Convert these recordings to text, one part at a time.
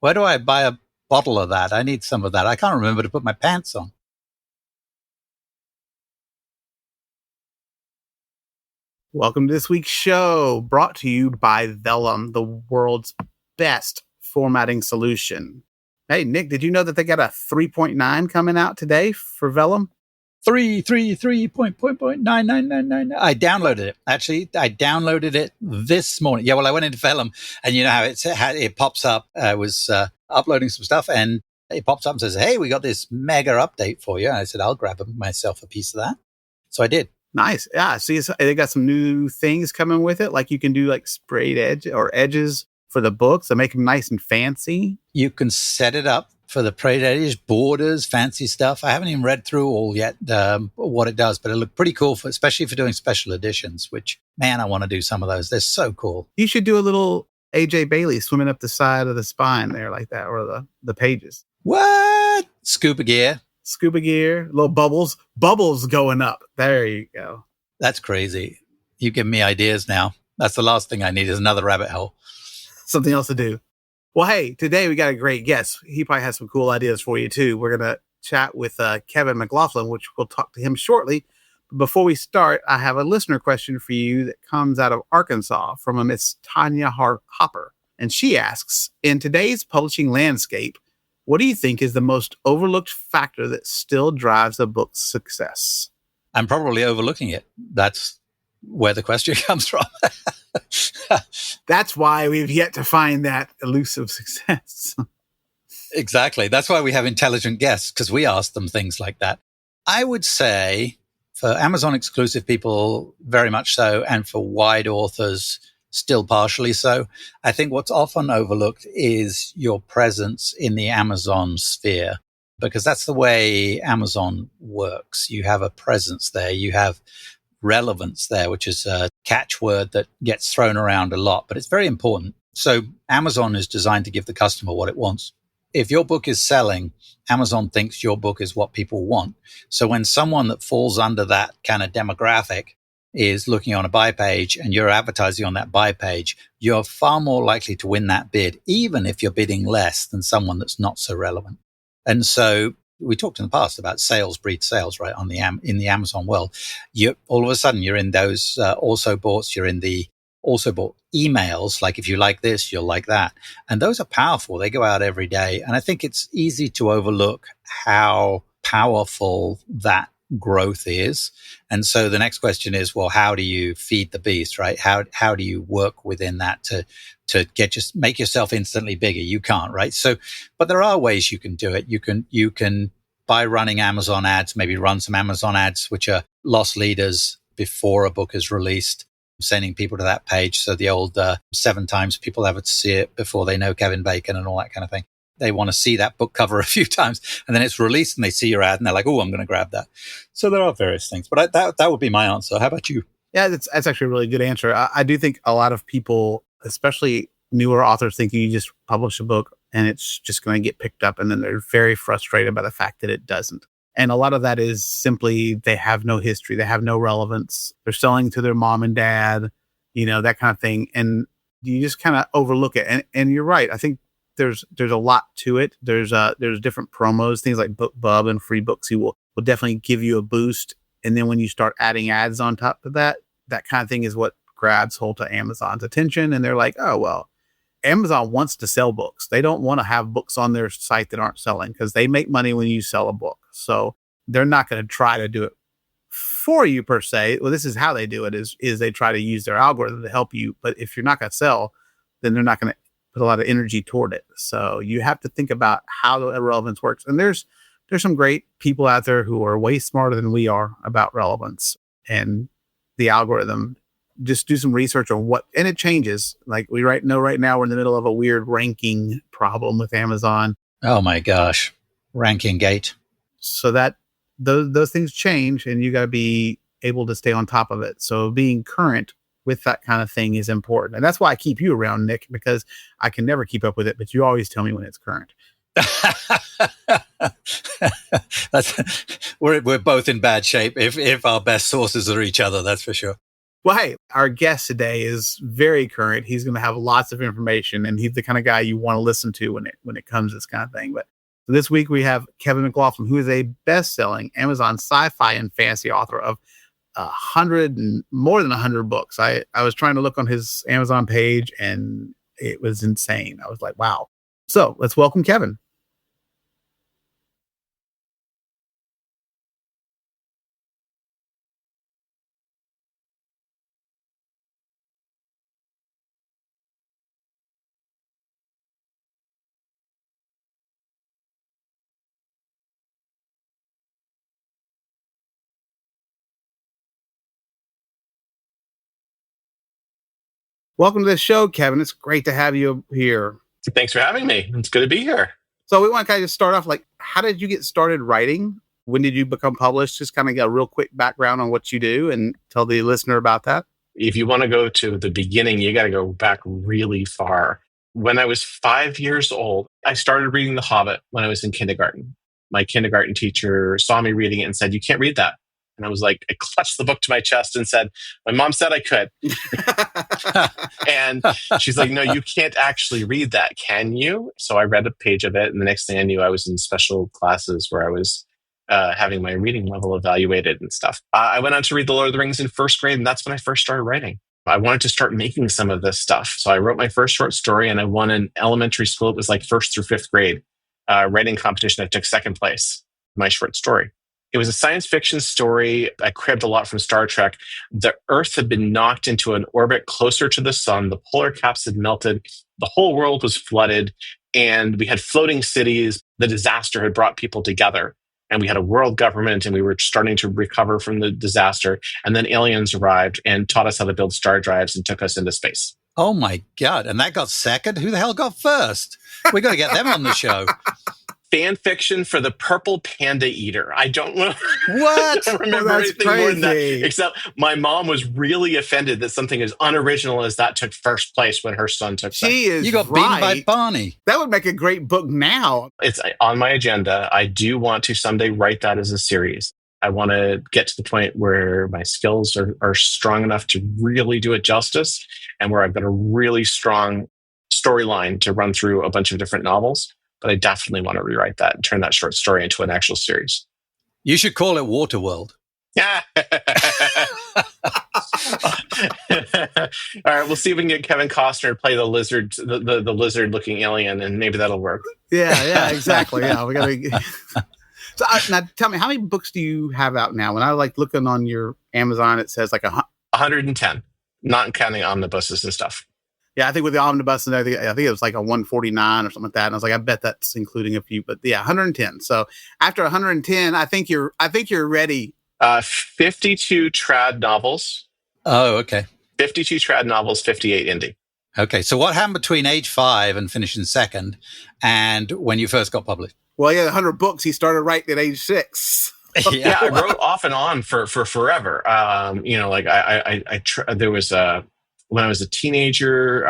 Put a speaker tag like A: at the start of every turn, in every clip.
A: Where do I buy a bottle of that? I need some of that. I can't remember to put my pants on.
B: Welcome to this week's show, brought to you by Vellum, the world's best formatting solution. Hey, Nick, did you know that they got a 3.9 coming out today for Vellum?
A: 3.9. I downloaded it. Actually, I downloaded it this morning. Yeah, well, I went into Vellum, and you know how it pops up. I was uploading some stuff, and it pops up and says, "Hey, we got this mega update for you." And I said, "I'll grab myself a piece of that." So I did.
B: Nice. Yeah. See, they got some new things coming with it. Like you can do like sprayed edges for the books that make them nice and fancy.
A: You can set it up for the sprayed edges, borders, fancy stuff. I haven't even read through all yet what it does, but it looked pretty cool, especially for doing special editions, which, man, I want to do some of those. They're so cool.
B: You should do a little AJ Bailey swimming up the side of the spine there like that, or the pages.
A: What? Scuba gear,
B: little bubbles going up. There you go.
A: That's crazy. You give me ideas now. That's the last thing I need is another rabbit hole.
B: Something else to do. Well, hey, today we got a great guest. He probably has some cool ideas for you too. We're going to chat with Kevin McLaughlin, which we'll talk to him shortly. But before we start, I have a listener question for you that comes out of Arkansas from a Miss Tanya Hopper. And she asks, in today's publishing landscape, what do you think is the most overlooked factor that still drives a book's success?
A: I'm probably overlooking it. That's where the question comes from.
B: That's why we've yet to find that elusive success.
A: Exactly. That's why we have intelligent guests, because we ask them things like that. I would say for Amazon exclusive people, very much so, and for wide authors, still partially so. I think what's often overlooked is your presence in the Amazon sphere, because that's the way Amazon works. You have a presence there. You have relevance there, which is a catchword that gets thrown around a lot, but it's very important. So Amazon is designed to give the customer what it wants. If your book is selling, Amazon thinks your book is what people want. So when someone that falls under that kind of demographic is looking on a buy page and you're advertising on that buy page, you're far more likely to win that bid, even if you're bidding less than someone that's not so relevant. And so we talked in the past about sales breed sales, right? In the Amazon world, all of a sudden you're in those also boughts, you're in the also bought emails. Like if you like this, you'll like that. And those are powerful. They go out every day. And I think it's easy to overlook how powerful that growth is. And so the next question is, well, how do you feed the beast, right? How do you work within that to make yourself instantly bigger? You can't, right? So, but there are ways you can do it. You can by running Amazon ads, maybe run some Amazon ads, which are loss leaders before a book is released, sending people to that page. So the old 7 times people have to see it before they know Kevin Bacon and all that kind of thing. They want to see that book cover a few times, and then it's released and they see your ad and they're like, oh, I'm going to grab that. So there are various things, but that would be my answer. How about you?
B: Yeah, that's actually a really good answer. I do think a lot of people, especially newer authors, think you just publish a book and it's just going to get picked up, and then they're very frustrated by the fact that it doesn't. And a lot of that is simply they have no history. They have no relevance. They're selling to their mom and dad, that kind of thing. And you just kind of overlook it. And you're right. I think there's a lot to it. There's different promos, things like BookBub and free books will definitely give you a boost. And then when you start adding ads on top of that kind of thing is what grabs hold of Amazon's attention. And they're like, oh, well, Amazon wants to sell books. They don't want to have books on their site that aren't selling, because they make money when you sell a book. So they're not going to try to do it for you per se. Well, this is how they do it is they try to use their algorithm to help you. But if you're not going to sell, then they're not going to put a lot of energy toward it. So you have to think about how the relevance works. And there's some great people out there who are way smarter than we are about relevance and the algorithm. Just do some research on and it changes. Like we know right now we're in the middle of a weird ranking problem with Amazon.
A: Oh my gosh. Ranking gate.
B: So that those things change, and you got to be able to stay on top of it. So being current with that kind of thing is important. And that's why I keep you around, Nick, because I can never keep up with it, but you always tell me when it's current.
A: We're both in bad shape if our best sources are each other, that's for sure.
B: Well, hey, our guest today is very current. He's going to have lots of information, and he's the kind of guy you want to listen to when it comes to this kind of thing. But this week we have Kevin McLaughlin, who is a best-selling Amazon sci-fi and fantasy author of more than 100 books. I was trying to look on his Amazon page, and it was insane. I was like, wow. So let's welcome Kevin. Welcome to the show, Kevin. It's great to have you here.
C: Thanks for having me. It's good to be here.
B: So we want to kind of just start off, like, how did you get started writing? When did you become published? Just kind of get a real quick background on what you do and tell the listener about that.
C: If you want to go to the beginning, you got to go back really far. When I was 5 years old, I started reading The Hobbit when I was in kindergarten. My kindergarten teacher saw me reading it and said, "You can't read that." And I was like, I clutched the book to my chest and said, "My mom said I could." And she's like, "No, you can't actually read that, can you?" So I read a page of it. And the next thing I knew, I was in special classes where I was having my reading level evaluated and stuff. I went on to read The Lord of the Rings in first grade, and that's when I first started writing. I wanted to start making some of this stuff. So I wrote my first short story, and I won in elementary school. It was like first through fifth grade writing competition. I took second place, my short story. It was a science fiction story. I cribbed a lot from Star Trek. The Earth had been knocked into an orbit closer to the sun. The polar caps had melted. The whole world was flooded. And we had floating cities. The disaster had brought people together. And we had a world government, and we were starting to recover from the disaster. And then aliens arrived and taught us how to build star drives and took us into space.
A: Oh, my God. And that got second? Who the hell got first? We got to get them on the show.
C: Fan fiction for the Purple Panda Eater. I don't know.
A: What?
C: I don't remember anything more than that, except my mom was really offended that something as unoriginal as that took first place when her son took second.
A: You got beaten by Barney.
B: That would make a great book now.
C: It's on my agenda. I do want to someday write that as a series. I want to get to the point where my skills are strong enough to really do it justice, and where I've got a really strong storyline to run through a bunch of different novels. But I definitely want to rewrite that and turn that short story into an actual series.
A: You should call it Waterworld.
C: Yeah. All right, we'll see if we can get Kevin Costner to play the lizard, the lizard-looking alien, and maybe that'll work.
B: Yeah, exactly. Yeah, we got to. So now, tell me, how many books do you have out now? When I like looking on your Amazon, it says like
C: 110, not counting omnibuses and stuff.
B: Yeah, I think with the omnibus and everything, I think it was like a 149 or something like that. And I was like, I bet that's including a few, but yeah, 110. So after 110, I think you're ready.
C: 52 trad novels.
A: Oh, okay.
C: 52 trad novels, 58 indie.
A: Okay, so what happened between age 5 and finishing second, and when you first got published?
B: Well, yeah, 100 books. He started writing at age 6.
C: Yeah, I wrote off and on for forever. There was when I was a teenager,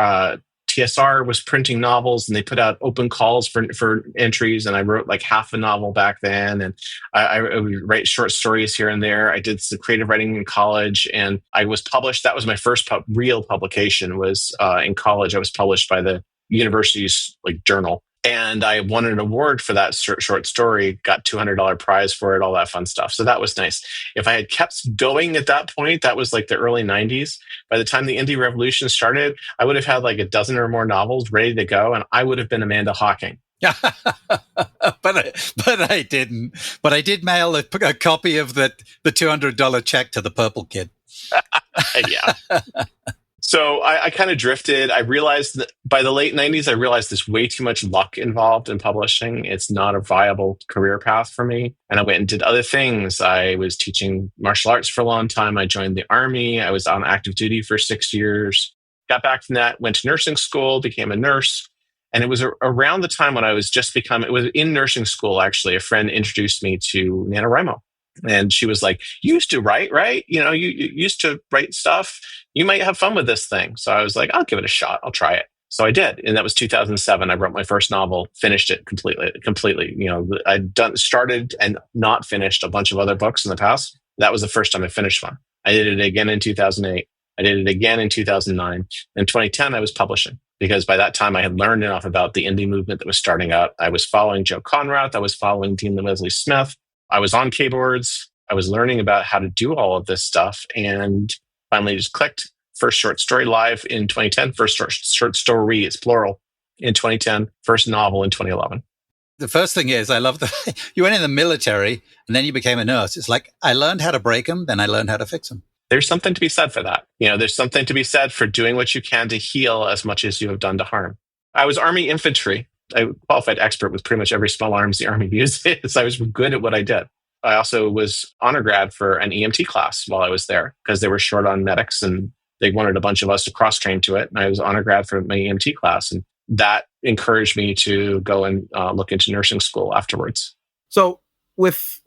C: TSR was printing novels, and they put out open calls for entries. And I wrote like half a novel back then. And I would write short stories here and there. I did some creative writing in college, and I was published. That was my first real publication, was in college. I was published by the university's journal. And I won an award for that short story, got $200 prize for it, all that fun stuff. So that was nice. If I had kept going at that point, that was like the early 90s. By the time the indie revolution started, I would have had like a dozen or more novels ready to go, and I would have been Amanda Hawking.
A: but I didn't. But I did mail a copy of the $200 check to the Purple Kid.
C: Yeah. So I kind of drifted. I realized that by the late 90s, I realized there's way too much luck involved in publishing. It's not a viable career path for me. And I went and did other things. I was teaching martial arts for a long time. I joined the Army. I was on active duty for 6 years. Got back from that, went to nursing school, became a nurse. And it was around the time when I was it was in nursing school, actually, a friend introduced me to NaNoWriMo. And she was like, "You used to write, right? You used to write stuff. You might have fun with this thing." So I was like, "I'll give it a shot. I'll try it." So I did. And that was 2007. I wrote my first novel, finished it completely. I'd started and not finished a bunch of other books in the past. That was the first time I finished one. I did it again in 2008. I did it again in 2009. In 2010, I was publishing because by that time I had learned enough about the indie movement that was starting up. I was following Joe Conrath. I was following Dean Leslie Smith. I was on keyboards. I was learning about how to do all of this stuff, and finally just clicked. First short story live in 2010. First short story, it's plural, in 2010. First novel in 2011.
A: The first thing is, I love you went in the military and then you became a nurse. It's like, I learned how to break them, then I learned how to fix them.
C: There's something to be said for that. There's something to be said for doing what you can to heal as much as you have done to harm. I was Army infantry. I qualified expert with pretty much every small arms the Army uses. I was good at what I did. I also was honor grad for an EMT class while I was there because they were short on medics and they wanted a bunch of us to cross-train to it. And I was honor grad for my EMT class. And that encouraged me to go and look into nursing school afterwards.
B: So with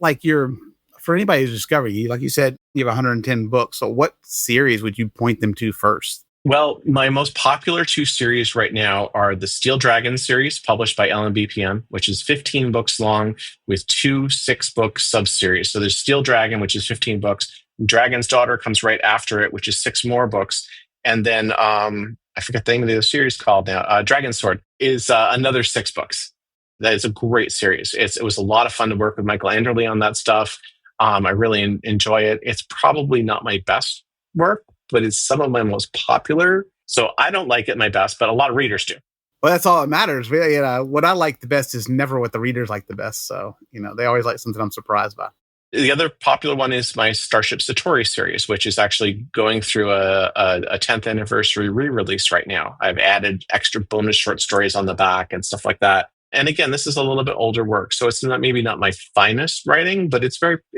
B: for anybody who's discovering you, like you said, you have 110 books. So what series would you point them to first?
C: Well, my most popular two series right now are the Steel Dragon series, published by LMBPM, which is 15 books long with 2 6-book sub-series. So there's Steel Dragon, which is 15 books. Dragon's Daughter comes right after it, which is 6 more books. And then I forget the name of the series called now. Dragon's Sword is another 6 books. That is a great series. It was a lot of fun to work with Michael Anderle on that stuff. I really enjoy it. It's probably not my best work, but it's some of my most popular. So I don't like it my best, but a lot of readers do.
B: Well, that's all that matters. Really, what I like the best is never what the readers like the best. So, they always like something I'm surprised by.
C: The other popular one is my Starship Satori series, which is actually going through a 10th anniversary re-release right now. I've added extra bonus short stories on the back and stuff like that. And again, this is a little bit older work, so it's maybe not my finest writing, but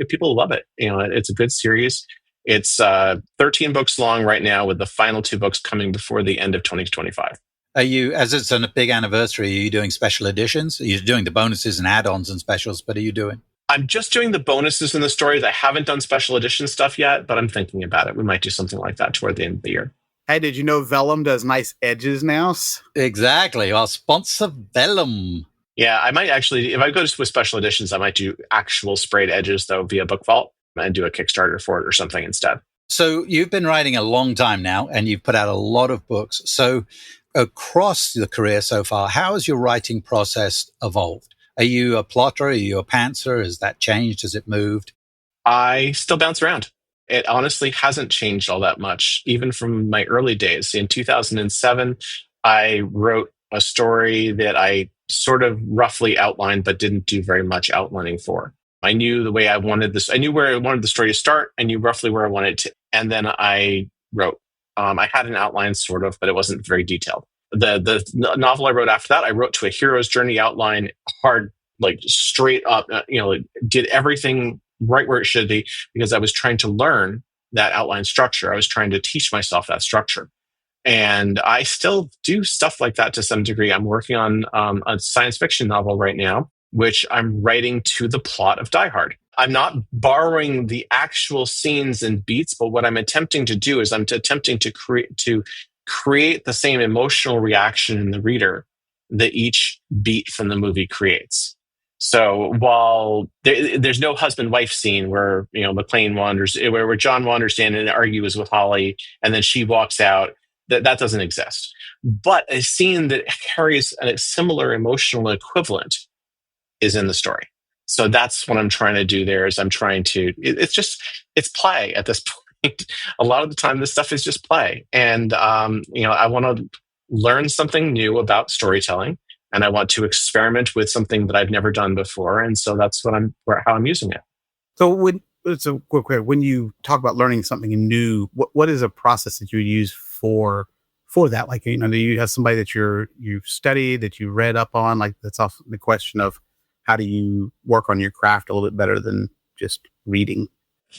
C: people love it. It's a good series. It's 13 books long right now, with the final 2 books coming before the end of 2025.
A: Are you, as it's a big anniversary, are you doing special editions? You're doing the bonuses and add-ons and specials, but are you doing?
C: I'm just doing the bonuses and the stories. I haven't done special edition stuff yet, but I'm thinking about it. We might do something like that toward the end of the year.
B: Hey, did you know Vellum does nice edges now?
A: Exactly. Our sponsor, Vellum.
C: Yeah, I might actually, if I go with special editions, I might do actual sprayed edges, though, via Book Vault and do a Kickstarter for it or something instead.
A: So you've been writing a long time now, and you've put out a lot of books. So across the career so far, how has your writing process evolved? Are you a plotter? Are you a pantser? Has that changed? Has it moved?
C: I still bounce around. It honestly hasn't changed all that much, even from my early days. In 2007, I wrote a story that I sort of roughly outlined, but didn't do very much outlining for. I knew the way I wanted this. I knew where I wanted the story to start. I knew roughly where I wanted it to. And then I wrote. I had an outline, sort of, but it wasn't very detailed. The novel I wrote after that, I wrote to a hero's journey outline, hard, straight up, did everything right where it should be, because I was trying to learn that outline structure. I was trying to teach myself that structure. And I still do stuff like that to some degree. I'm working on a science fiction novel right now, which I'm writing to the plot of Die Hard. I'm not borrowing the actual scenes and beats, but what I'm attempting to do is I'm attempting to create the same emotional reaction in the reader that each beat from the movie creates. So while there's no husband-wife scene where McClane wanders, where John wanders in and argues with Holly, and then she walks out, that doesn't exist. But a scene that carries a similar emotional equivalent is in the story. So that's what I'm trying to do there. Is I'm trying to. It's play at this point. A lot of the time, this stuff is just play, and I want to learn something new about storytelling. And I want to experiment with something that I've never done before, and so that's how I'm using it.
B: So when you talk about learning something new, what is a process that you use for that? Do you have somebody that you've studied, that you read up on? That's also the question of how do you work on your craft a little bit better than just reading?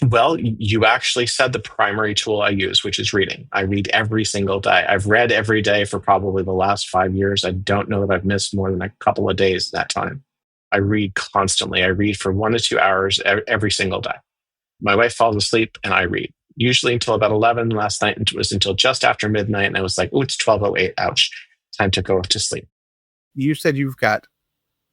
C: Well, you actually said the primary tool I use, which is reading. I read every single day. I've read every day for probably the last 5 years. I don't know that I've missed more than a couple of days that time. I read constantly. I read for 1 to 2 hours every single day. My wife falls asleep and I read, usually until about 11. Last night it was until just after midnight, and I was like, oh, it's 12:08. Ouch. Time to go to sleep.
B: You said you've got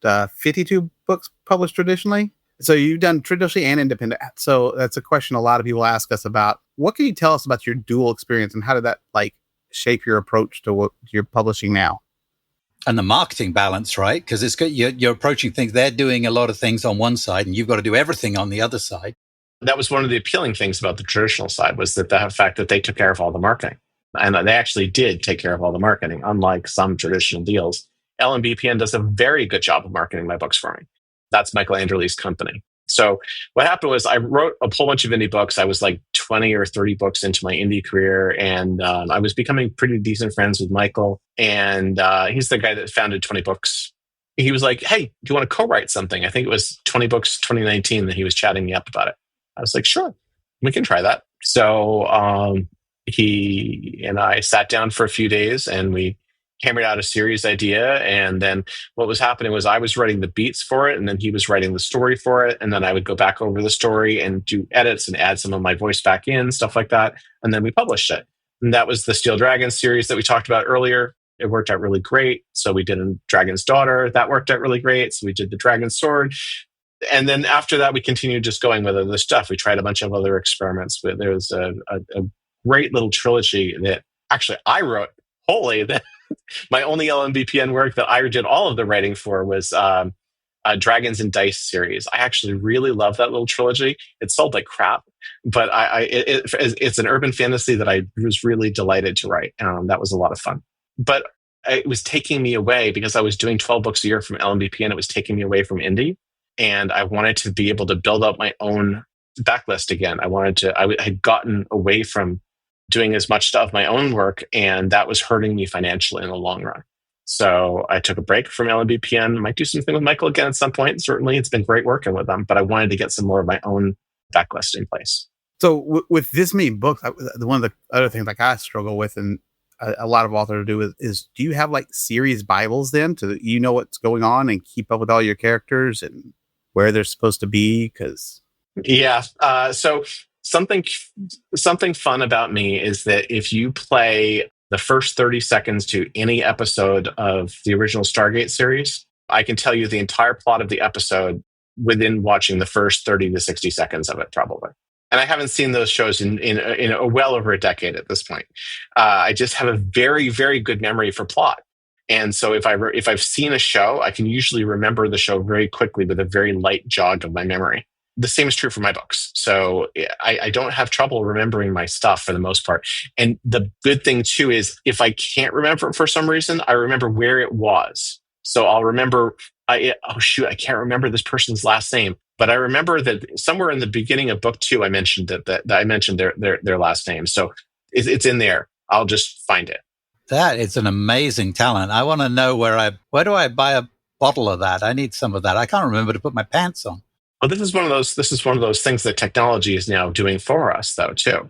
B: 52 books published traditionally. So you've done traditionally and independent. So that's a question a lot of people ask us about what can you tell us about your dual experience and how did that like shape your approach to what you're publishing now?
A: And the marketing balance, right? Because it's good. You're approaching things. They're doing a lot of things on one side, and you've got to do everything on the other side.
C: That was one of the appealing things about the traditional side, was that the fact that they took care of all the marketing. And they actually did take care of all the marketing, unlike some traditional deals. LMBPN does a very good job of marketing my books for me. That's Michael Anderle's company. So what happened was I wrote a whole bunch of indie books. I was like 20 or 30 books into my indie career, and I was becoming pretty decent friends with Michael. And he's the guy that founded 20 Books. He was like, hey, do you want to co-write something? I think it was 20 Books 2019 that he was chatting me up about it. I was like, sure, we can try that. So he and I sat down for a few days and we hammered out a series idea. And then what was happening was I was writing the beats for it, and then he was writing the story for it. And then I would go back over the story and do edits and add some of my voice back in, stuff like that. And then we published it. And that was the Steel Dragon series that we talked about earlier. It worked out really great. So we did a Dragon's Daughter. That worked out really great. So we did the Dragon's Sword. And then after that, we continued just going with other stuff. We tried a bunch of other experiments. There was a great little trilogy that actually I wrote wholly. That my only LMBPN work that I did all of the writing for was a Dragons and Dice series. I actually really love that little trilogy. It sold like crap, but it's an urban fantasy that I was really delighted to write. That was a lot of fun. But it was taking me away, because I was doing 12 books a year from LMBPN. It was taking me away from indie. And I wanted to be able to build up my own backlist again. I had gotten away from doing as much of my own work, and that was hurting me financially in the long run. So I took a break from LMBPN. Might do something with Michael again at some point. Certainly, it's been great working with them, but I wanted to get some more of my own backlist in place.
B: So with this many books, one of the other things like I struggle with, and a lot of authors do, is do you have like series Bibles then, to you know what's going on and keep up with all your characters and where they're supposed to be? Because
C: so something fun about me is that if you play the first 30 seconds to any episode of the original Stargate series, I can tell you the entire plot of the episode within watching the first 30 to 60 seconds of it, probably. And I haven't seen those shows in well over a decade at this point. I just have a very, very good memory for plot. And so if I've seen a show, I can usually remember the show very quickly with a very light jog of my memory. The same is true for my books. So I don't have trouble remembering my stuff for the most part. And the good thing too is if I can't remember it for some reason, I remember where it was. So I'll remember, I can't remember this person's last name, but I remember that somewhere in the beginning of book 2, I mentioned that I mentioned their last name. So it's in there. I'll just find it.
A: That is an amazing talent. I want to know where do I buy a bottle of that? I need some of that. I can't remember to put my pants on.
C: Well, this is one of those things that technology is now doing for us, though, too.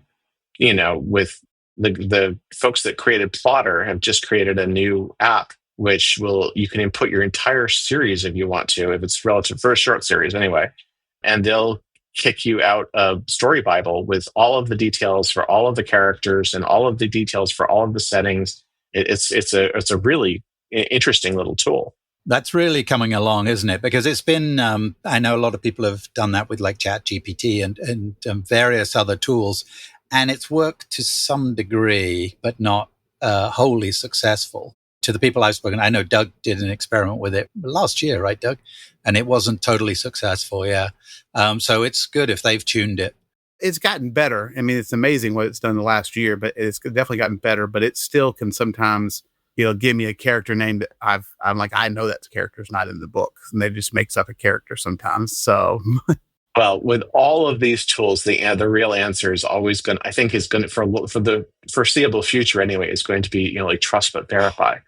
C: You know, with the folks that created Plotter have just created a new app, which you can input your entire series if you want to, if it's relative for a short series anyway, and they'll kick you out a story Bible with all of the details for all of the characters and all of the details for all of the settings. It's a really interesting little tool.
A: That's really coming along, isn't it? Because it's been, I know a lot of people have done that with like ChatGPT and various other tools, and it's worked to some degree, but not wholly successful. To the people I've spoken, I know Doug did an experiment with it last year, right, Doug? And it wasn't totally successful, yeah. So it's good if they've tuned it.
B: It's gotten better. I mean, it's amazing what it's done the last year, but it's definitely gotten better. But it still can sometimes, give me a character name that I'm like, I know that character's not in the book, and they just makes up a character sometimes. So,
C: well, with all of these tools, the real answer is always for the foreseeable future anyway, is going to be like trust but verify.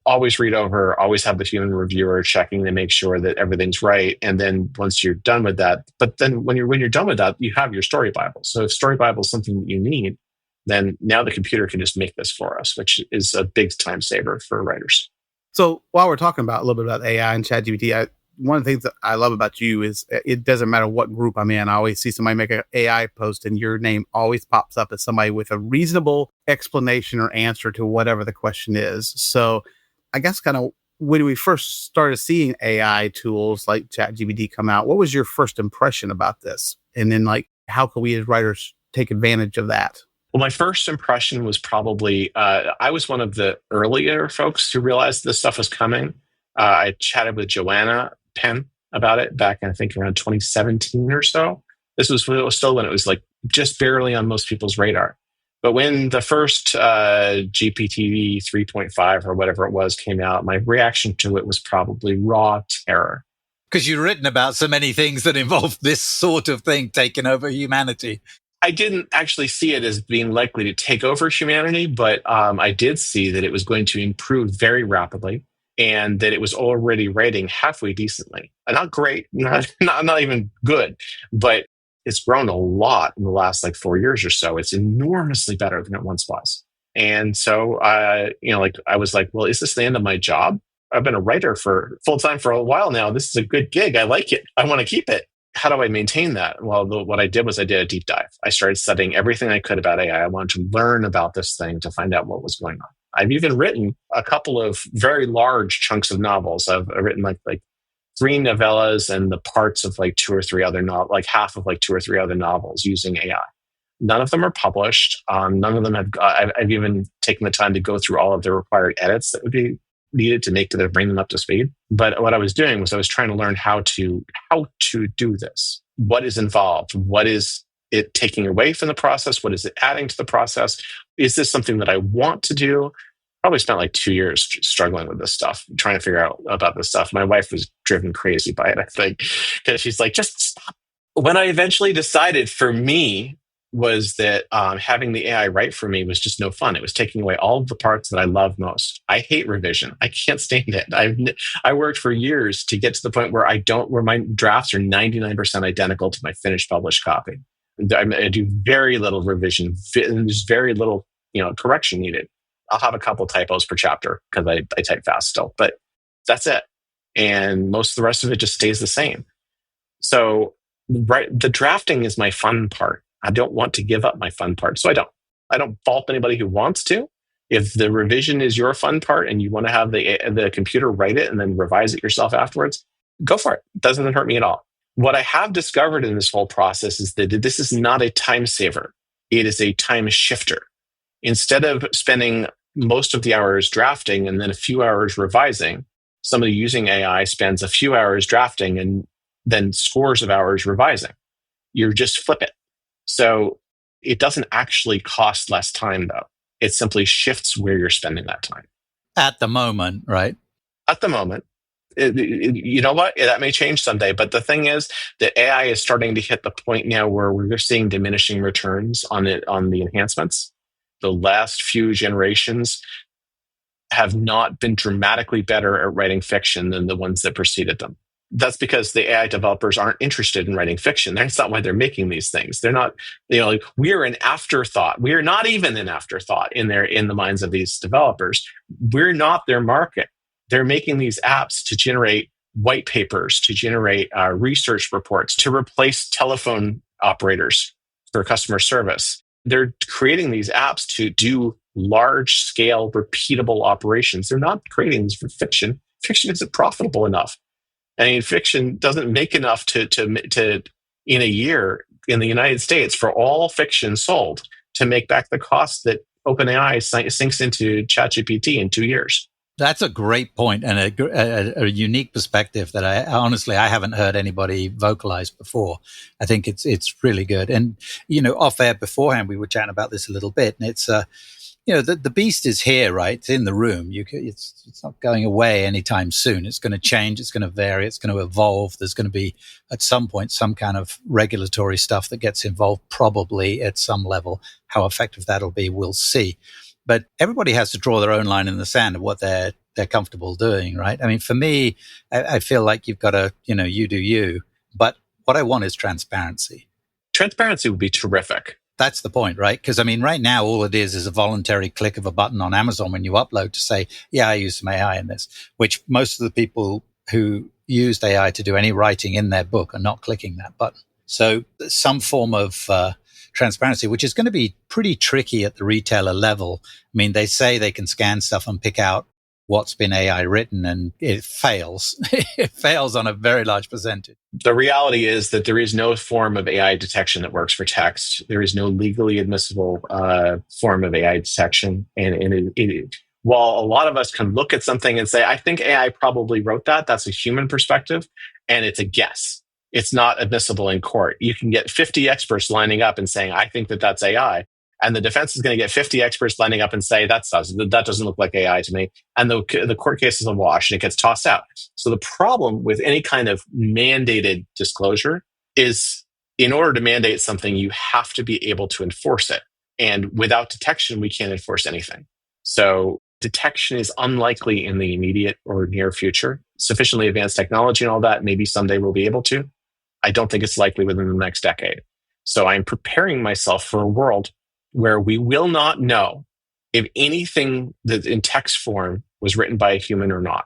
C: Always read over, always have the human reviewer checking to make sure that everything's right. And then once you're done with that, but then when you're done with that, you have your story Bible. So if story Bible is something that you need, then now the computer can just make this for us, which is a big time saver for writers.
B: So while we're talking about a little bit about AI and ChatGPT, one of the things that I love about you is it doesn't matter what group I'm in. I always see somebody make an AI post and your name always pops up as somebody with a reasonable explanation or answer to whatever the question is. So I guess kind of when we first started seeing AI tools like ChatGPT come out, what was your first impression about this? And then like How can we as writers take advantage of that?
C: Well, my first impression was probably I was one of the earlier folks who realized this stuff was coming. I chatted with Joanna Penn about it back, I think, around 2017 or so. This was still when it was like just barely on most people's radar. But when the first GPT 3.5 or whatever it was came out, my reaction to it was probably raw terror.
A: Because you've written about so many things that involve this sort of thing taking over humanity.
C: I didn't actually see it as being likely to take over humanity, but I did see that it was going to improve very rapidly and that it was already writing halfway decently. Not great, not even good, but it's grown a lot in the last like 4 years or so. It's enormously better than it once was. And so, I was like, well, is this the end of my job? I've been a writer for full time for a while now. This is a good gig. I like it. I want to keep it. How do I maintain that? Well, what I did was I did a deep dive. I started studying everything I could about AI. I wanted to learn about this thing to find out what was going on. I've even written a couple of very large chunks of novels. I've written like 3 novellas and the parts of like 2 or 3 other like half of like 2 or 3 other novels using AI. None of them are published. None of them have. I've even taken the time to go through all of the required edits that would be needed to bring them up to speed. But what I was doing was I was trying to learn how to do this. What is involved? What is it taking away from the process? What is it adding to the process? Is this something that I want to do? Probably spent like 2 years struggling with this stuff, trying to figure out about this stuff. My wife was driven crazy by it, I think, because she's like, just stop. When I eventually decided for me was that having the AI write for me was just no fun. It was taking away all of the parts that I love most. I hate revision. I can't stand it. I worked for years to get to the point where where my drafts are 99% identical to my finished published copy. I do very little revision. There's very little, correction needed. I'll have a couple typos per chapter because I type fast still, but that's it. And most of the rest of it just stays the same. So the drafting is my fun part. I don't want to give up my fun part. So I don't fault anybody who wants to. If the revision is your fun part and you want to have the computer write it and then revise it yourself afterwards, go for it. It doesn't hurt me at all. What I have discovered in this whole process is that this is not a time saver. It is a time shifter. Instead of spending most of the hours drafting and then a few hours revising, somebody using AI spends a few hours drafting and then scores of hours revising. You just flip it. So it doesn't actually cost less time, though. It simply shifts where you're spending that time.
A: At the moment, right?
C: At the moment. You know what? That may change someday. But the thing is that AI is starting to hit the point now where we're seeing diminishing returns on the enhancements. The last few generations have not been dramatically better at writing fiction than the ones that preceded them. That's because the AI developers aren't interested in writing fiction. That's not why they're making these things. They're not, we're an afterthought. We are not even an afterthought in the minds of these developers. We're not their market. They're making these apps to generate white papers, to generate research reports, to replace telephone operators for customer service. They're creating these apps to do large-scale, repeatable operations. They're not creating these for fiction. Fiction isn't profitable enough. I mean, fiction doesn't make enough to in a year in the United States for all fiction sold to make back the cost that OpenAI sinks into ChatGPT in 2 years.
A: That's a great point and a unique perspective that I haven't heard anybody vocalize before. I think it's really good. And, off air beforehand, we were chatting about this a little bit, and it's, the beast is here, right? It's in the room. It's not going away anytime soon. It's going to change. It's going to vary. It's going to evolve. There's going to be, at some point, some kind of regulatory stuff that gets involved, probably at some level. How effective that'll be, we'll see. But everybody has to draw their own line in the sand of what they're comfortable doing, right? I mean, for me, I feel like you've got to, you do you. But what I want is transparency.
C: Transparency would be terrific.
A: That's the point, right? Because, I mean, right now, all it is a voluntary click of a button on Amazon when you upload to say, yeah, I use some AI in this, which most of the people who used AI to do any writing in their book are not clicking that button. So some form of transparency, which is going to be pretty tricky at the retailer level. I mean, they say they can scan stuff and pick out what's been AI written, and it fails. It fails on a very large percentage.
C: The reality is that there is no form of AI detection that works for text. There is no legally admissible form of AI detection. And while a lot of us can look at something and say, I think AI probably wrote that, that's a human perspective, and it's a guess. It's not admissible in court. You can get 50 experts lining up and saying, I think that that's AI. And the defense is going to get 50 experts lining up and say, that doesn't look like AI to me. And the court case is a wash and it gets tossed out. So the problem with any kind of mandated disclosure is, in order to mandate something, you have to be able to enforce it. And without detection, we can't enforce anything. So detection is unlikely in the immediate or near future. Sufficiently advanced technology and all that, maybe someday we'll be able to. I don't think it's likely within the next decade. So I'm preparing myself for a world where we will not know if anything that in text form was written by a human or not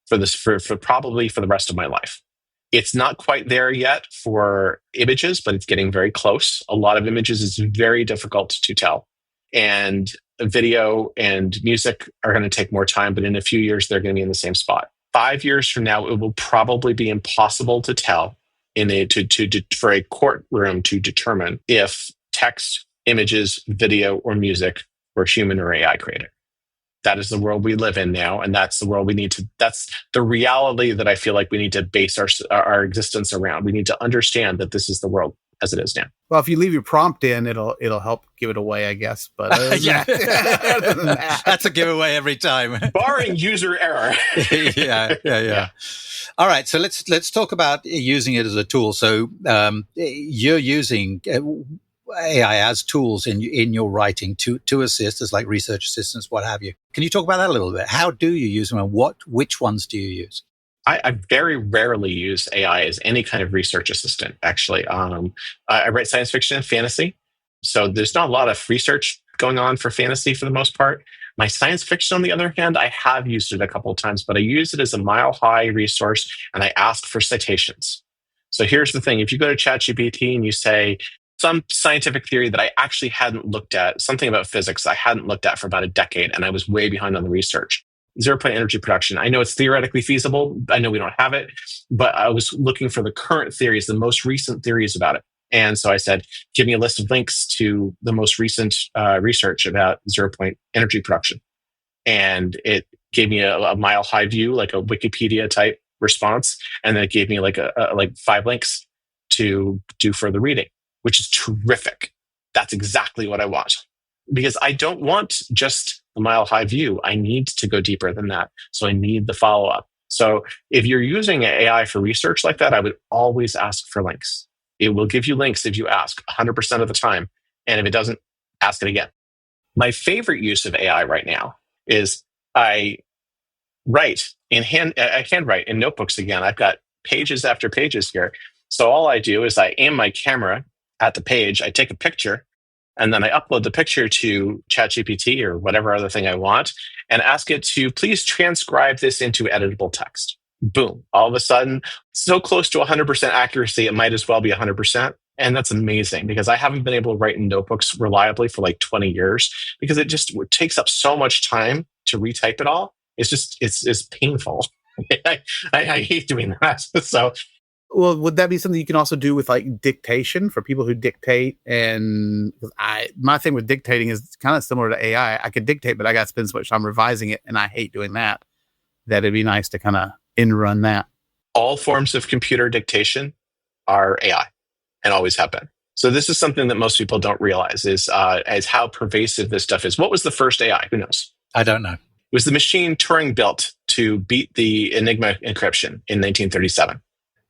C: for probably for the rest of my life. It's not quite there yet for images, but it's getting very close. A lot of images is very difficult to tell. And video and music are going to take more time, but in a few years, they're going to be in the same spot. 5 years from now, it will probably be impossible to tell for a courtroom to determine if text, images, video, or music were human or AI created. That is the world we live in now, and that's the world that's the reality that I feel like we need to base our existence around. We need to understand that this is the world as it is now.
B: Well, if you leave your prompt in, it'll help give it away, I guess. But
A: yeah, that's a giveaway every time,
C: barring user error.
A: Yeah. All right, so let's talk about using it as a tool. So you're using AI as tools in your writing to assist, as like research assistants, what have you. Can you talk about that a little bit? How do you use them, and which ones do you use?
C: I very rarely use AI as any kind of research assistant, actually. I write science fiction and fantasy, so there's not a lot of research going on for fantasy for the most part. My science fiction, on the other hand, I have used it a couple of times, but I use it as a mile-high resource, and I ask for citations. So here's the thing. If you go to ChatGPT and you say, some scientific theory that I actually hadn't looked at, something about physics I hadn't looked at for about a decade, and I was way behind on the research. 0-point energy production. I know it's theoretically feasible. I know we don't have it, but I was looking for the current theories, the most recent theories about it. And so I said, give me a list of links to the most recent research about 0-point energy production. And it gave me a mile-high view, like a Wikipedia type response. And then it gave me like 5 links to do further reading, which is terrific. That's exactly what I want. Because I don't want just a mile-high view. I need to go deeper than that. So I need the follow-up. So if you're using AI for research like that, I would always ask for links. It will give you links if you ask 100% of the time. And if it doesn't, ask it again. My favorite use of AI right now is I handwrite in notebooks again. I've got pages after pages here. So all I do is I aim my camera at the page, I take a picture, and then I upload the picture to ChatGPT or whatever other thing I want and ask it to please transcribe this into editable text. Boom. All of a sudden, so close to 100% accuracy, it might as well be 100%. And that's amazing because I haven't been able to write in notebooks reliably for like 20 years because it takes up so much time to retype it all. It's painful. I hate doing that. So,
B: well, would that be something you can also do with like dictation for people who dictate? And my thing with dictating is kind of similar to AI. I could dictate, but I got to spend so much time revising it, and I hate doing that. That it'd be nice to kind of in-run that.
C: All forms of computer dictation are AI and always have been. So this is something that most people don't realize is how pervasive this stuff is. What was the first AI? Who knows?
A: I don't know.
C: It was the machine Turing built to beat the Enigma encryption in 1937.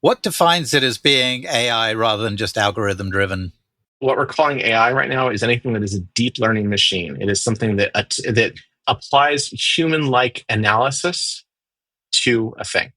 A: What defines it as being AI rather than just algorithm driven?
C: What we're calling AI right now is anything that is a deep learning machine. It is something that applies human-like analysis to a thing.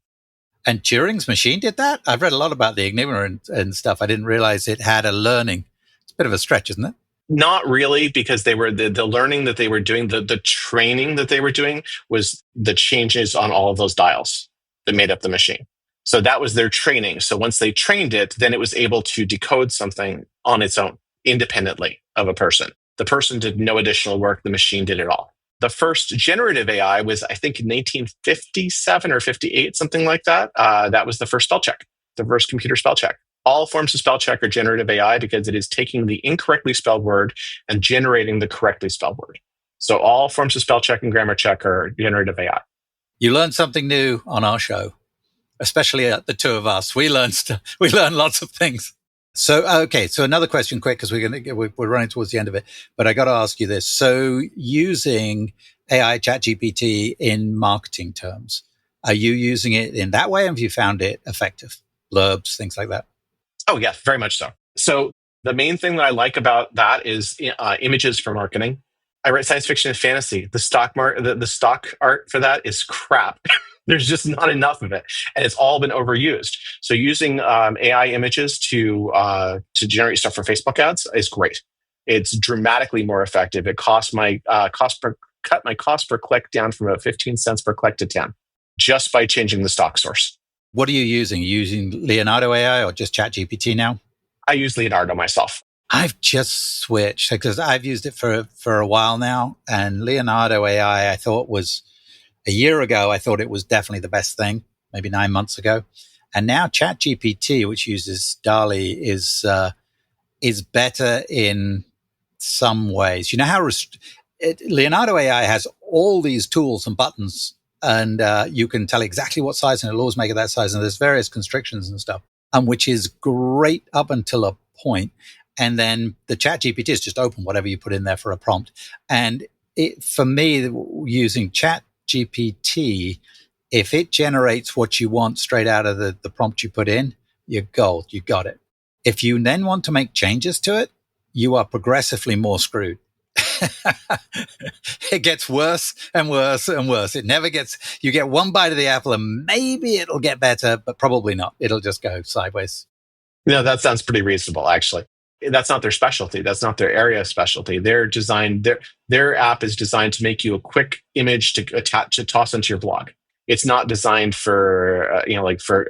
A: And Turing's machine did that? I've read a lot about the Enigma and stuff. I didn't realize it had a learning. It's a bit of a stretch, isn't it?
C: Not really, because they were the learning that they were doing, the training that they were doing was the changes on all of those dials that made up the machine. So that was their training. So once they trained it, then it was able to decode something on its own, independently of a person. The person did no additional work. The machine did it all. The first generative AI was, I think, in 1957 or 58, something like that. That was the first spell check, the first computer spell check. All forms of spell check are generative AI because it is taking the incorrectly spelled word and generating the correctly spelled word. So all forms of spell check and grammar check are generative AI.
A: You learn something new on our show, especially the two of us. We learn lots of things. So, okay. So another question quick, because we're running towards the end of it, but I got to ask you this. So using AI ChatGPT in marketing terms, are you using it in that way? Have you found it effective? Blurbs, things like that?
C: Oh, yeah, very much so. So the main thing that I like about that is images for marketing. I write science fiction and fantasy. The stock art for that is crap. There's just not enough of it, and it's all been overused. So using AI images to generate stuff for Facebook ads is great. It's dramatically more effective. It cut my cost per click down from about 15 cents per click to 10, just by changing the stock source.
A: What are you using? Are you using Leonardo AI or just ChatGPT now?
C: I use Leonardo myself.
A: I've just switched because I've used it for a while now, and Leonardo AI I thought was a year ago. I thought it was definitely the best thing, maybe 9 months ago, and now ChatGPT, which uses DALL-E, is better in some ways. You know how Leonardo AI has all these tools and buttons, and you can tell exactly what size, and it'll always make it that size, and there's various constrictions and stuff, and which is great up until a point. And then the ChatGPT is just open whatever you put in there for a prompt. And for me, using ChatGPT, if it generates what you want straight out of the prompt you put in, you're gold. You got it. If you then want to make changes to it, you are progressively more screwed. It gets worse and worse and worse. It never gets, you get one bite of the apple and maybe it'll get better, but probably not. It'll just go sideways.
C: No, that sounds pretty reasonable, actually. That's not their specialty. That's not their area of specialty. They're designed, their app is designed to make you a quick image to toss into your blog. It's not designed for for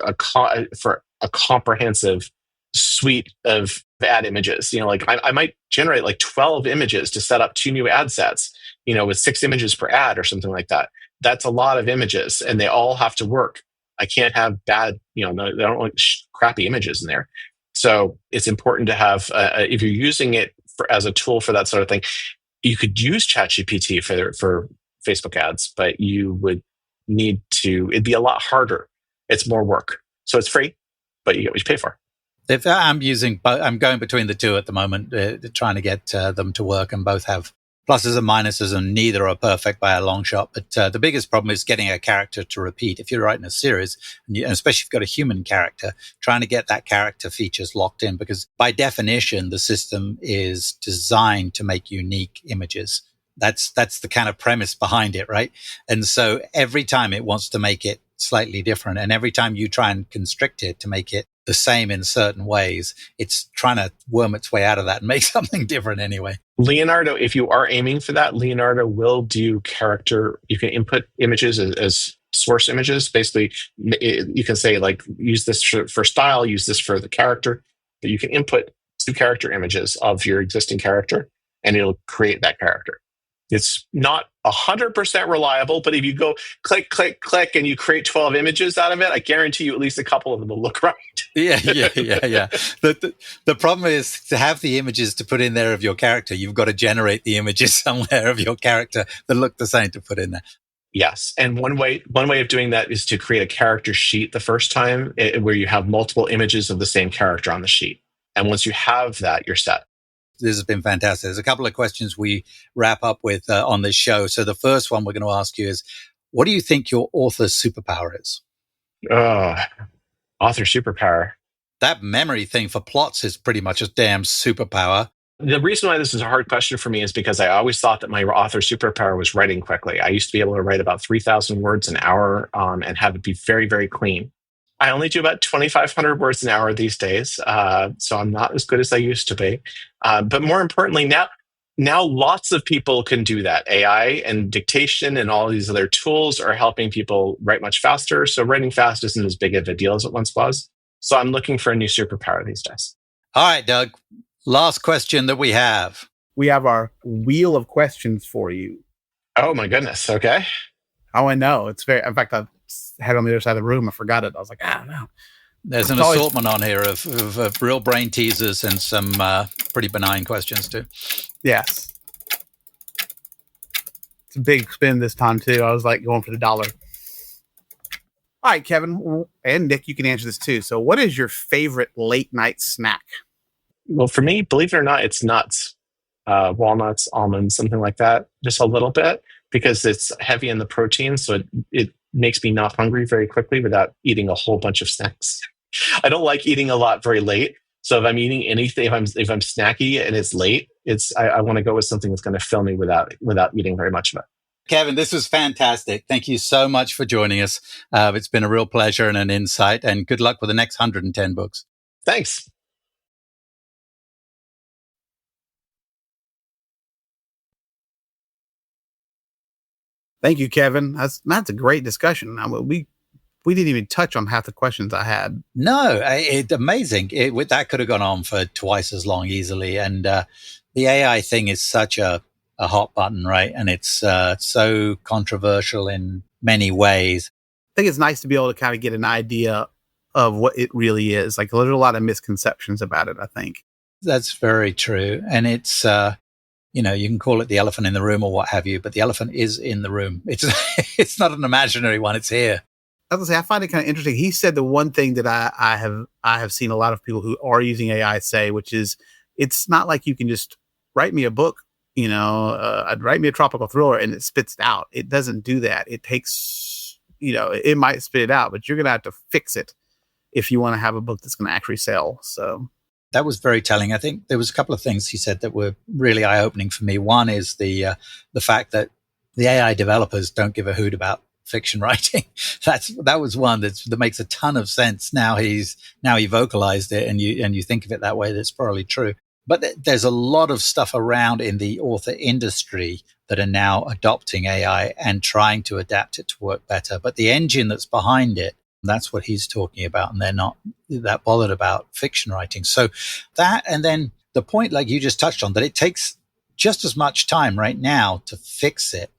C: a comprehensive suite of ad images. I might generate like 12 images to set up 2 new ad sets, with 6 images per ad or something like that. That's a lot of images, and they all have to work. I can't have bad, they don't want crappy images in there. So it's important to have, if you're using it as a tool for that sort of thing, you could use ChatGPT for Facebook ads, but you would need to, it'd be a lot harder. It's more work. So it's free, but you get what you pay for.
A: If I'm going between the two at the moment, trying to get them to work, and both have pluses and minuses, and neither are perfect by a long shot. But the biggest problem is getting a character to repeat. If you're writing a series, and especially if you've got a human character, trying to get that character features locked in, because by definition, the system is designed to make unique images. That's the kind of premise behind it, right? And so every time it wants to make it slightly different, and every time you try and constrict it to make it the same in certain ways, it's trying to worm its way out of that and make something different anyway.
C: Leonardo, if you are aiming for that, Leonardo will do character. You can input images as source images. Basically, you can say, like, use this for style, use this for the character. But you can input 2 character images of your existing character, and it'll create that character. It's not 100% reliable, but if you go click, click, click, and you create 12 images out of it, I guarantee you at least a couple of them will look right.
A: Yeah. The problem is, to have the images to put in there of your character, you've got to generate the images somewhere of your character that look the same to put in there.
C: Yes, and one way of doing that is to create a character sheet the first time, where you have multiple images of the same character on the sheet. And once you have that, you're set.
A: This has been fantastic. There's a couple of questions we wrap up with on this show. So the first one we're going to ask you is, what do you think your author's superpower is?
C: Oh, author superpower.
A: That memory thing for plots is pretty much a damn superpower.
C: The reason why this is a hard question for me is because I always thought that my author superpower was writing quickly. I used to be able to write about 3,000 words an hour and have it be very, very clean. I only do about 2,500 words an hour these days, so I'm not as good as I used to be. But more importantly, now lots of people can do that. AI and dictation and all these other tools are helping people write much faster. So writing fast isn't as big of a deal as it once was. So I'm looking for a new superpower these days.
A: All right, Doug. Last question that we have.
B: We have our wheel of questions for you.
C: Oh my goodness. Okay.
B: Oh, I know. It's very, in fact, I had it on the other side of the room. I forgot it. I was like, I don't know.
A: There's an assortment on here of real brain teasers and some pretty benign questions too.
B: Yes. It's a big spin this time too. I was like going for the dollar. All right, Kevin and Nick, you can answer this too. So what is your favorite late night snack?
C: Well, for me, believe it or not, it's nuts. Walnuts, almonds, something like that. Just a little bit because it's heavy in the protein. So it makes me not hungry very quickly without eating a whole bunch of snacks. I don't like eating a lot very late. So if I'm eating anything, if I'm snacky and it's late, I want to go with something that's going to fill me without eating very much of it.
A: Kevin, this was fantastic. Thank you so much for joining us. It's been a real pleasure and an insight, and good luck with the next 110 books.
C: Thanks.
B: Thank you, Kevin. That's a great discussion. I mean, we didn't even touch on half the questions I had.
A: No, it's amazing. That could have gone on for twice as long easily. And the AI thing is such a hot button, right? And it's so controversial in many ways.
B: I think it's nice to be able to kind of get an idea of what it really is. Like there's a lot of misconceptions about it, I think.
A: That's very true. And it's, you can call it the elephant in the room or what have you, but the elephant is in the room. It's not an imaginary one. It's here.
B: I was gonna say, I find it kind of interesting. He said the one thing that I have seen a lot of people who are using AI say, which is it's not like you can just write me a book, I'd write me a tropical thriller and it spits it out. It doesn't do that. It takes, it might spit it out, but you're going to have to fix it if you want to have a book that's going to actually sell. So
A: that was very telling. I think there was a couple of things he said that were really eye-opening for me. One is the fact that the AI developers don't give a hoot about fiction writing. That was one that makes a ton of sense. Now he vocalized it, and you think of it that way. That's probably true. But there's a lot of stuff around in the author industry that are now adopting AI and trying to adapt it to work better. But the engine that's behind it, that's what he's talking about, and they're not that bothered about fiction writing. So that, and then the point, like you just touched on, that it takes just as much time right now to fix it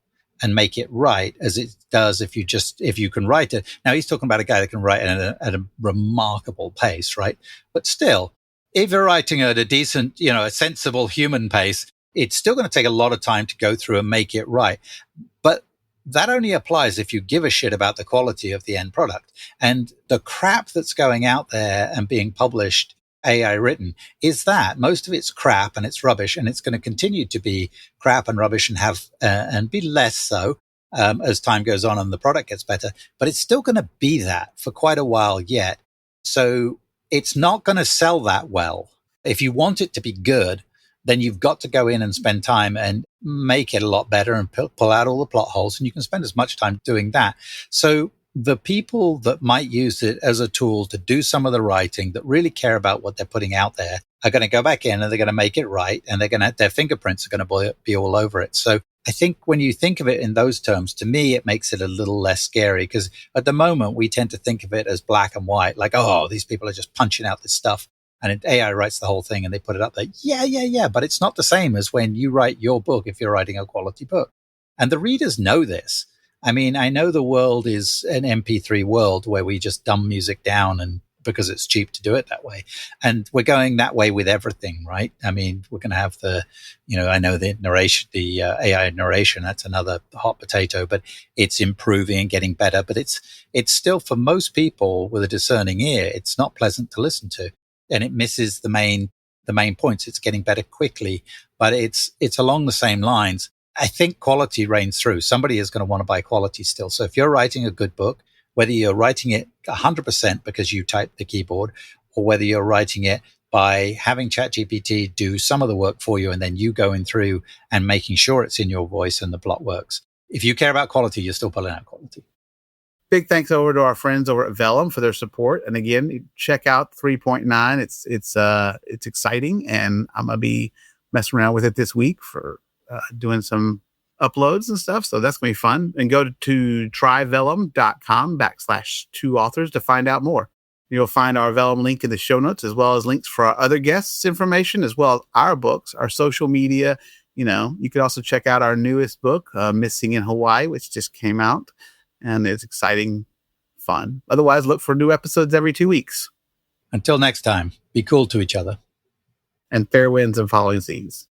A: and make it right as it does if you can write it. Now he's talking about a guy that can write at a remarkable pace, right? But still, if you're writing at a decent, a sensible human pace, it's still going to take a lot of time to go through and make it right. But that only applies if you give a shit about the quality of the end product. And the crap that's going out there and being published AI written is that most of it's crap and it's rubbish, and it's going to continue to be crap and rubbish and have and be less so as time goes on and the product gets better. But it's still going to be that for quite a while yet. So it's not going to sell that well. If you want it to be good, then you've got to go in and spend time and make it a lot better and pull out all the plot holes. And you can spend as much time doing that. So the people that might use it as a tool to do some of the writing, that really care about what they're putting out there, are going to go back in and they're going to make it right. And their fingerprints are going to be all over it. So I think when you think of it in those terms, to me, it makes it a little less scary, because at the moment we tend to think of it as black and white, like, oh, these people are just punching out this stuff and AI writes the whole thing and they put it up there. Yeah. But it's not the same as when you write your book, if you're writing a quality book. And the readers know this. I mean, I know the world is an MP3 world where we just dumb music down and because it's cheap to do it that way. And we're going that way with everything, right? I mean, we're going to have I know the narration, the AI narration, that's another hot potato, but it's improving and getting better. But it's still, for most people with a discerning ear, it's not pleasant to listen to. And it misses the main points. It's getting better quickly, but it's along the same lines. I think quality reigns through. Somebody is going to want to buy quality still. So if you're writing a good book, whether you're writing it 100% because you type the keyboard, or whether you're writing it by having ChatGPT do some of the work for you and then you going through and making sure it's in your voice and the plot works. If you care about quality, you're still pulling out quality.
B: Big thanks over to our friends over at Vellum for their support. And again, check out 3.9. It's exciting, and I'm going to be messing around with it this week for doing some uploads and stuff. So that's going to be fun. And go to tryvellum.com/2authors to find out more. You'll find our Vellum link in the show notes, as well as links for our other guests' information, as well as our books, our social media, You could also check out our newest book, Missing in Hawaii, which just came out, and it's exciting, fun. Otherwise, look for new episodes every 2 weeks.
A: Until next time, be cool to each other.
B: And fair winds and following seas.